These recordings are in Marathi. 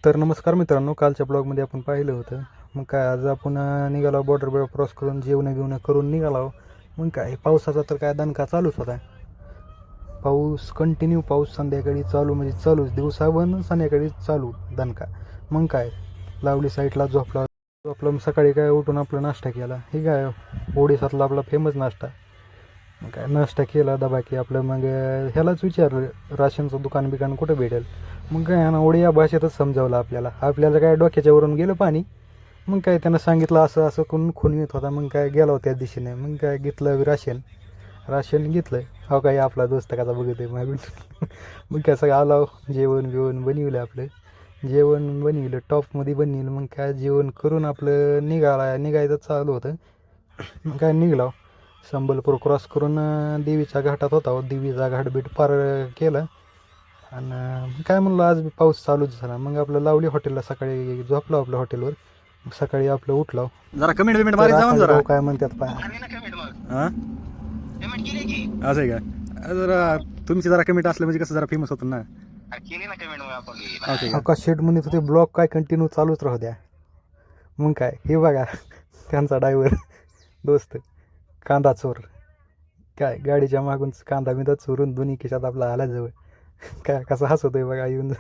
तर नमस्कार मित्रांनो, कालच्या ब्लॉगमध्ये आपण पाहिलं होतं. मग काय आज आपण निघालो बॉर्डर क्रॉस करून जेवणं करून निघालो. मग काय पावसाचा तर काय दणका चालूच होता. पाऊस कंटिन्यू पाऊस संध्याकाळी चालू म्हणजे चालूच, दिवसा बंद संध्याकाळी चालू दणका. मग काय लावली साईडला झोपला मग सकाळी काय उठून आपला नाश्ता केला. हे काय ओडिसातला आपला फेमस नाश्ता. मग काय नाश्ता केला दबाकी आपलं. मग ह्यालाच विचारलं राशनचं दुकान कुठं भेटेल. मग काय ना ओडिया भाषेतच समजावलं आपल्याला काय डोक्याच्या वरून गेलं पाणी. मग काय त्यानं सांगितलं असं असं करून खून येत होता. मग काय गेलो त्या दिशेने. मग काय घेतलं राशन घेतलं. हो काय आपला दोस्त कसा बघत आहे मग मग काय सगळं आला जेवण बनविलं आपलं. जेवण बनविलं टॉपमध्ये बनविलं. मग काय जेवण करून आपलं निघायचं चालू होतं. मग काय निघालो संबलपूर क्रॉस करून देवीच्या घाटात होता. देवीचा घाट बीट पार केला. आणि काय म्हणलं आज बी पाऊस चालूच झाला. मग आपलं लावली हॉटेलला, सकाळी झोपलो आपल्या हॉटेलवर. सकाळी आपलं उठलो. जरा कमेंट बिमेंट मारी जाऊन जरा. काय म्हणतात पाय हा असं आहे का? जरा तुमची जरा कमेंट असलं म्हणजे कसं जरा फेमस होतं ना. ओके का? आकाश शेट म्हणत होते ब्लॉग काय कंटिन्यू चालूच राहू द्या. मग काय हे बघा त्यांचा ड्रायव्हर दोस्त कांदा चोर. काय गाडीच्या मागून कांदा बिंदा चोरून दोन्ही खिशात आपला आला जवळ. काय कसं हसवतोय बघा येऊन.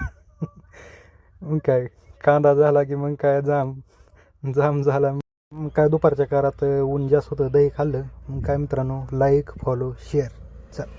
मग काय कांदा झाला की मग काय जाम झाला. मग काय दुपारच्या काळात ऊन जास्त होतं, दही खाल्लं. मग काय मित्रांनो, लाईक फॉलो शेअर चल.